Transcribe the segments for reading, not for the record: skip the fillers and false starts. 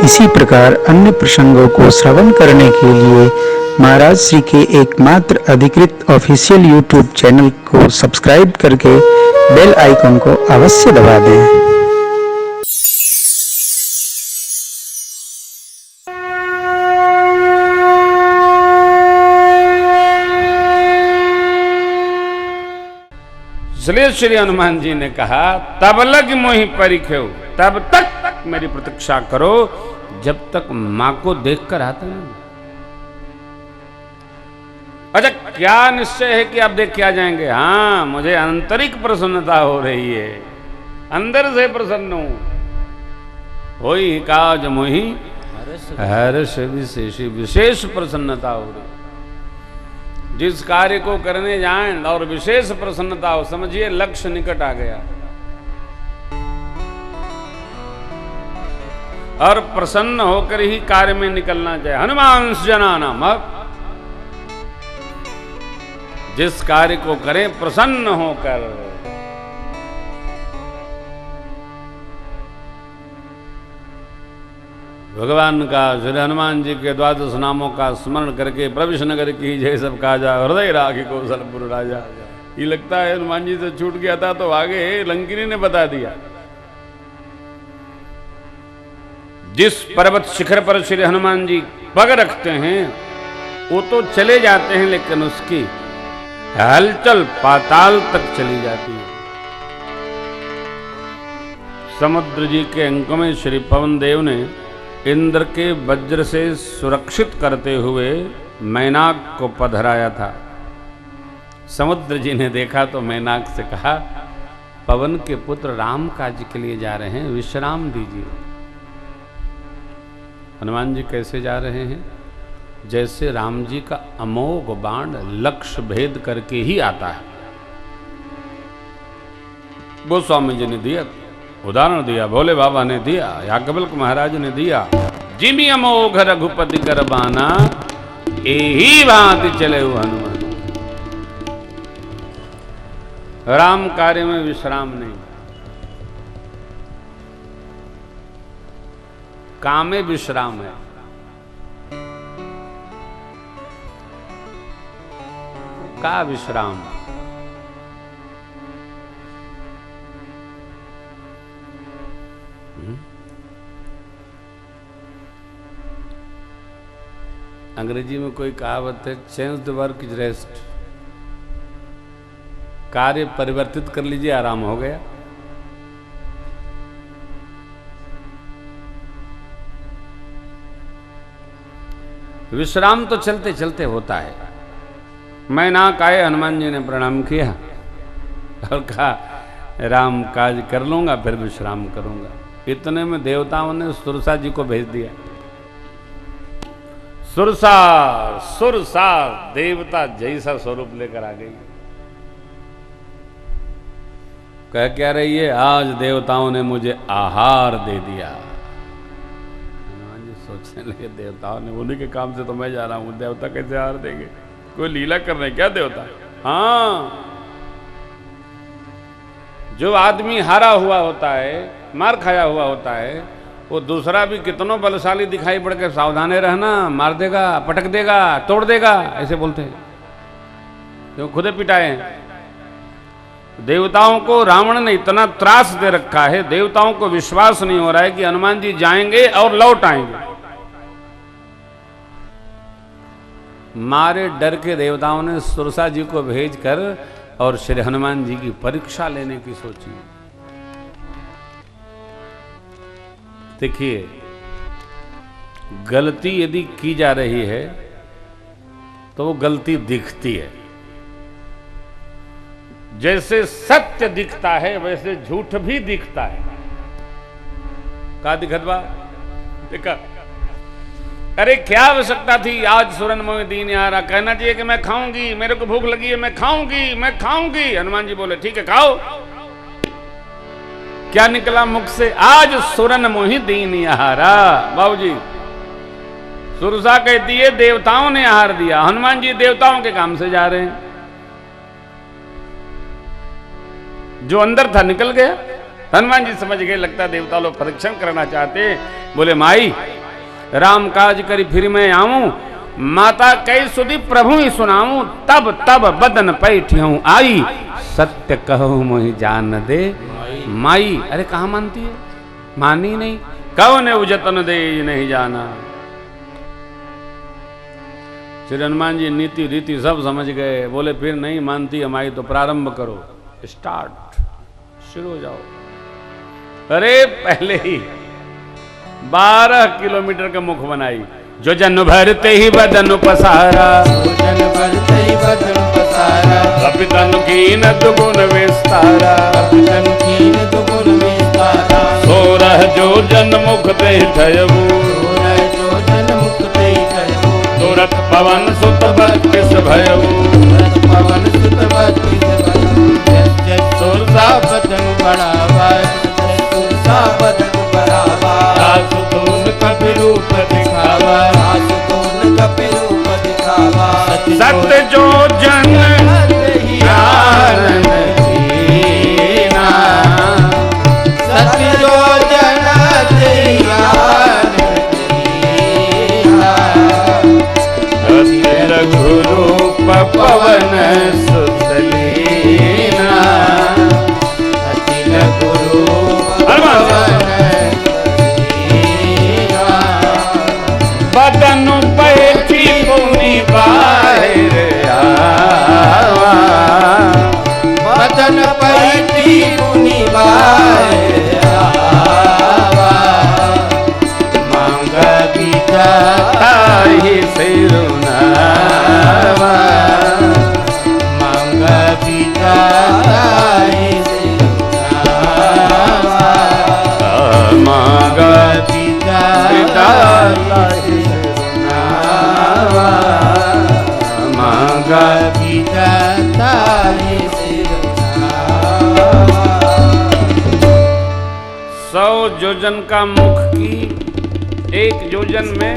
इसी प्रकार अन्य प्रसंगों को श्रवण करने के लिए महाराज श्री के एकमात्र अधिकृत ऑफिशियल यूट्यूब चैनल को सब्सक्राइब करके बेल आइकन को अवश्य दबा दें। इसलिए श्री हनुमान जी ने कहा तब लग मोहि परिख्यो, तब तक मेरी प्रतीक्षा करो जब तक मां को देखकर आता नहीं। अच्छा क्या निश्चय है कि आप देख के आ जाएंगे? हाँ, मुझे आंतरिक प्रसन्नता हो रही है, अंदर से प्रसन्न हूं। होई काज मोहि हर्ष विशेष, विशेष प्रसन्नता हो रही। जिस कार्य को करने जाएं और विशेष प्रसन्नता हो, समझिए लक्ष्य निकट आ गया। और प्रसन्न होकर ही कार्य में निकलना चाहिए। हनुमान जना नाम, जिस कार्य को करें प्रसन्न होकर। भगवान का श्री हनुमान जी के द्वादश नामों का स्मरण करके प्रविश नगर की जय सब काजा, हृदय राखी कौशलपुर राजा। ये लगता है हनुमान जी से छूट गया था तो आगे लंकिनी ने बता दिया। जिस पर्वत शिखर पर श्री हनुमान जी पग रखते हैं वो तो चले जाते हैं, लेकिन उसकी हलचल पाताल तक चली जाती है। समुद्र जी के अंक में श्री पवन देव ने इंद्र के वज्र से सुरक्षित करते हुए मैनाक को पधराया था। समुद्र जी ने देखा तो मैनाक से कहा, पवन के पुत्र राम काज के लिए जा रहे हैं, विश्राम दीजिए। हनुमान जी कैसे जा रहे हैं? जैसे राम जी का अमोघ बाण लक्ष्य भेद करके ही आता है। वो स्वामी जी ने दिया उदाहरण, दिया भोले बाबा ने दिया, याज्ञवल्क्य महाराज ने दिया। जिमि अमोघ रघुपति कर बाना, एही भांति चले हुए हनुमान। राम कार्य में विश्राम नहीं, काम में विश्राम है। का विश्राम? अंग्रेजी में कोई कहावत है, change the work is rest. कार्य परिवर्तित कर लीजिए, आराम हो गया। विश्राम तो चलते चलते होता है। मैनाक आए, हनुमान जी ने प्रणाम किया और कहा राम काज कर लूंगा फिर विश्राम करूंगा। इतने में देवताओं ने सुरसा जी को भेज दिया। सुरसा सुरसा देवता जैसा स्वरूप लेकर आ गई। कह क्या रही है, आज देवताओं ने मुझे आहार दे दिया। हनुमान जी सोचने लगे, देवताओं ने, उन्हीं के काम से तो मैं जा रहा हूं, देवता कैसे आहार देंगे? कोई लीला कर रहे क्या देवता? हाँ, जो आदमी हारा हुआ होता है, मार खाया हुआ होता है, वो दूसरा भी कितनों बलशाली दिखाई पड़ के सावधाने रहना, मार देगा, पटक देगा, तोड़ देगा, ऐसे बोलते हैं। क्यों? खुदे पिटाए हैं। देवताओं को रावण ने इतना त्रास दे रखा है, देवताओं को विश्वास नहीं हो रहा है कि हनुमान जी जाएंगे और लौट आएंगे। मारे डर के देवताओं ने सुरसा जी को भेजकर और श्री हनुमान जी की परीक्षा लेने की सोची। देखिए, गलती यदि की जा रही है तो वो गलती दिखती है। जैसे सत्य दिखता है वैसे झूठ भी दिखता है। का दिखत बा? देखा, अरे क्या आवश्यकता थी आज सुरन मोहि दीन यारा, कहना चाहिए कि मैं खाऊंगी, मेरे को भूख लगी है, मैं खाऊंगी, मैं खाऊंगी। हनुमान जी बोले ठीक है खाओ। क्या निकला मुख से? आज सुरन मोहि दीन आहारा। बाबूजी, सुरसा कहती है देवताओं ने आहार दिया, हनुमान जी देवताओं के काम से जा रहे हैं। जो अंदर था निकल गया। हनुमान जी समझ गए, लगता देवता लोग परीक्षण करना चाहते। बोले माई राम काज करी फिर मैं आऊं, माता कई सुधी प्रभु ही सुनाऊं, तब तब बदन पैठियों आई, सत्य कहूं मोहि जान दे माई। अरे कहाँ मानती है, मानी नहीं, कहो ने उजतन दे नहीं जाना। श्री हनुमान जी नीति रीति सब समझ गए, बोले फिर नहीं मानती हमारी तो प्रारंभ करो, स्टार्ट, शुरू हो जाओ। अरे पहले ही 12 किलोमीटर का मुख बनाई, जो जन भरते ही बदन पसारा, जन भरते ही बदन पसारा, कपितन कीन दुगुन विस्तारा, कपितन कीन दुगुन विस्तारा, सोरह जो जन मुख बैठयबू, सोरह जो जन मुख बैठयबू, तुरत पवन सुत बत्तीस भयबू, तुरत पवन सुत बत्तीस भयबू, जय सुरसा बदन बढ़ावा, जय सुरसा बदन बढ़ावा, आसु तून कपि रूप दिखावा, आस तोन कपि रूप दिखावा, सत्य जो जन ज्ञान दीना, सत्य जो जन ज्ञान दीना, रघुरूप पवन सुत लीना, अति रघुरूप पवन दीना, बदन पैठी पुनि बाहिर आवा, बदन पैठी मुनि बाहिर आवा, मांगा गीता ताहि सिरुनावा, मांगा गीता ताहि सिरुनावा, मांगा गीता पिता ताहि सिरुनावा, मांगा गीता ताहि सिरुनावा। 100 योजन का मुख की, एक योजन में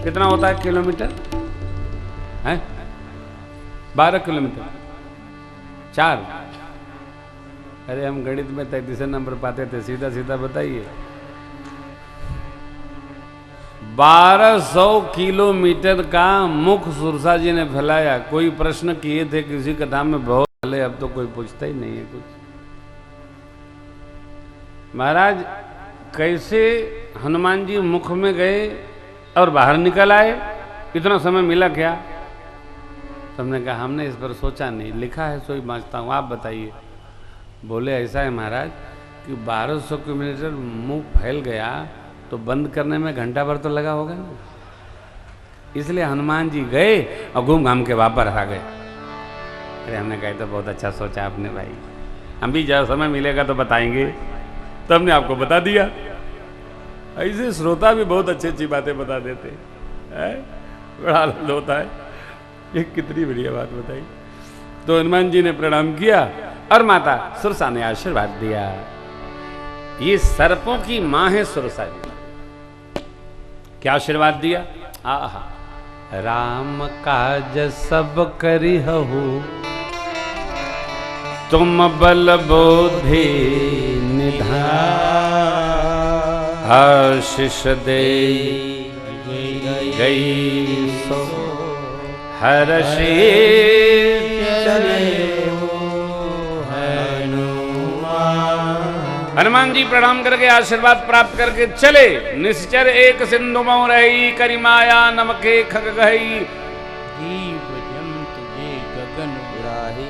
कितना होता है किलोमीटर है? 12 किलोमीटर, 4। अरे हम गणित में 33 नंबर पाते थे, सीधा सीधा बताइए। 1200 किलोमीटर का मुख सुरसा जी ने फैलाया। कोई प्रश्न किए थे किसी कथा में बहुत पहले, अब तो कोई पूछता ही नहीं है कुछ। महाराज कैसे हनुमान जी मुख में गए और बाहर निकल आए, इतना समय मिला क्या? तुमने कहा हमने इस पर सोचा नहीं, लिखा है सोई बाँचता हूँ, आप बताइए। बोले ऐसा है महाराज कि 1200 किलोमीटर मुंह फैल गया तो बंद करने में घंटा भर तो लगा होगा ना, इसलिए हनुमान जी गए और घूम घाम के वापस आ गए। अरे हमने कहा तो बहुत अच्छा सोचा आपने भाई, हम भी जब समय मिलेगा तो बताएंगे, तो हमने आपको बता दिया। ऐसे श्रोता भी बहुत अच्छी अच्छी बातें बता देते हैं, बड़ा आनंद होता है। ये कितनी बढ़िया बात बताई। तो हनुमान जी ने प्रणाम किया और माता सुरसा ने आशीर्वाद दिया। ये सर्पों की मां है सुरसा जी। क्या आशीर्वाद दिया? आहा, राम काज सब करिहु, तुम बल बुद्धि निधान, आशीष दे गई सो हर्षि चले हनुमान जी प्रणाम करके आशीर्वाद प्राप्त करके चले। निश्चर एक सिंधु मऊ रही, करी माया नमके खग गई, जीव जंत जे गगन उड़ाही,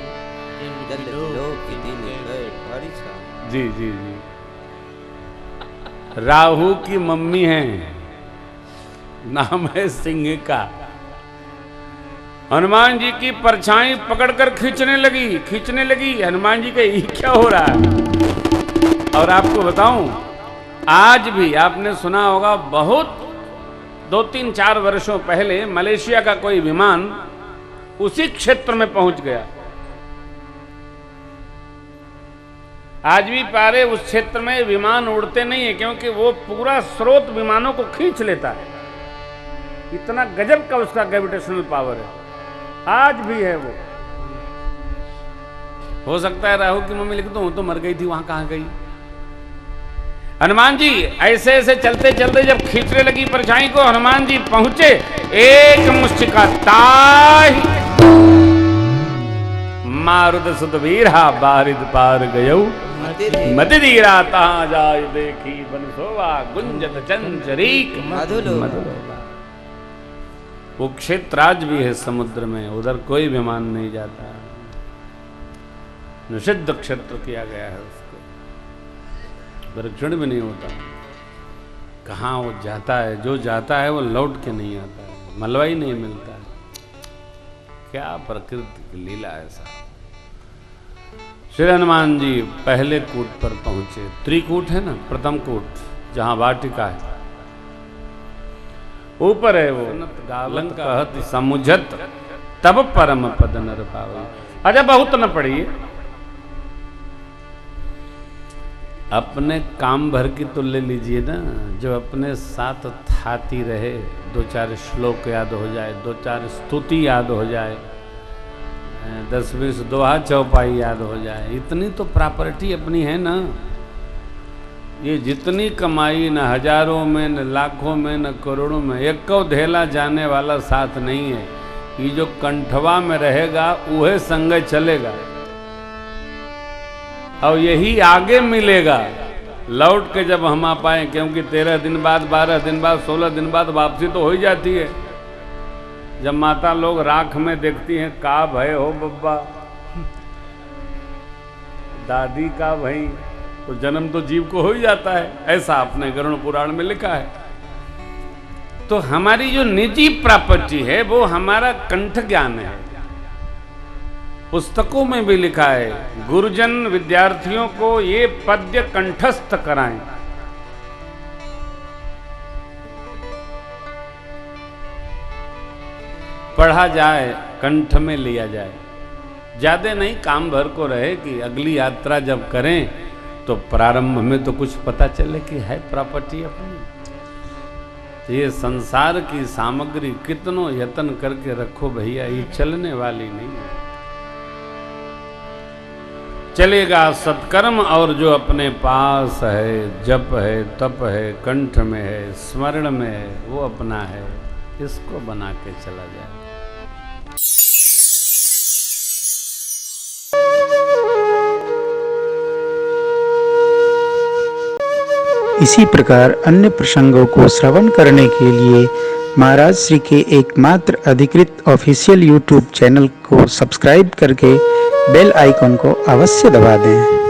जल लोक दिन गए परिछा। जी जी जी। राहु की मम्मी है, नाम है सिंह का। हनुमान जी की परछाई पकड़कर खींचने लगी। हनुमान जी का ये क्या हो रहा है? और आपको बताऊं, आज भी आपने सुना होगा, बहुत 2-3-4 वर्षों पहले मलेशिया का कोई विमान उसी क्षेत्र में पहुंच गया। आज भी पारे उस क्षेत्र में विमान उड़ते नहीं है, क्योंकि वो पूरा स्रोत विमानों को खींच लेता है। इतना गजब का उसका ग्रेविटेशनल पावर है, आज भी है वो। हो सकता है राहु की मम्मी लिख दो तो मर गई थी, वहां कहां गई? हनुमान जी ऐसे ऐसे चलते चलते जब खींचने लगी परछाई को, हनुमान जी पहुंचे, एक मुष्टिका ताही मारुत सुत वीरा बारिद पार गयऊ मति धीरा तहाँ जाय देखी बन सोवा गुंजत चंचरीक मधुलोभा। वो क्षेत्र आज भी है समुद्र में, उधर कोई विमान नहीं जाता, निषिद्ध क्षेत्र किया गया है उसको, परीक्षण भी नहीं होता। कहाँ वो जाता है, जो जाता है वो लौट के नहीं आता है, मलबा ही नहीं मिलता है। क्या प्रकृति की लीला है साहब। श्री हनुमान जी पहले कूट पर पहुंचे, त्रिकूट है ना, प्रथम कूट जहां वाटिका है, ऊपर है वो गावलन कहत समुझत तब परम पद नर पावे। अच्छा बहुत न पढ़िए, अपने काम भर की तो ले लीजिए ना, जो अपने साथ थाती रहे, दो चार श्लोक याद हो जाए, दो चार स्तुति याद हो जाए, 10-20 दोहा चौपाई याद हो जाए, इतनी तो प्रॉपर्टी अपनी है ना। ये जितनी कमाई न हजारों में, न लाखों में, न करोड़ों में, एक को धेला जाने वाला साथ नहीं है। ये जो कंठवा में रहेगा वह संग चलेगा, और यही आगे मिलेगा लौट के जब हम आ पाए, क्योंकि 13 दिन बाद, 12 दिन बाद, 16 दिन बाद वापसी तो हो ही जाती है। जब माता लोग राख में देखती हैं, का भय हो बब्बा, दादी का भई, तो जन्म तो जीव को हो ही जाता है, ऐसा अपने गरुड़ पुराण में लिखा है। तो हमारी जो निजी प्रॉपर्टी है वो हमारा कंठ ज्ञान है। पुस्तकों में भी लिखा है, गुरुजन विद्यार्थियों को ये पद्य कंठस्थ कराएं। पढ़ा जाए, कंठ में लिया जाए, ज्यादा नहीं, काम भर को रहे कि अगली यात्रा जब करें तो प्रारंभ में तो कुछ पता चले कि है प्रॉपर्टी अपनी। तो ये संसार की सामग्री कितनों यत्न करके रखो भैया, ये चलने वाली नहीं है। चलेगा सत्कर्म, और जो अपने पास है, जप है, तप है, कंठ में है, स्मरण में है, वो अपना है, इसको बना के चला जाए। इसी प्रकार अन्य प्रसंगों को श्रवण करने के लिए महाराज श्री के एकमात्र अधिकृत ऑफिशियल यूट्यूब चैनल को सब्सक्राइब करके बेल आइकन को अवश्य दबा दें।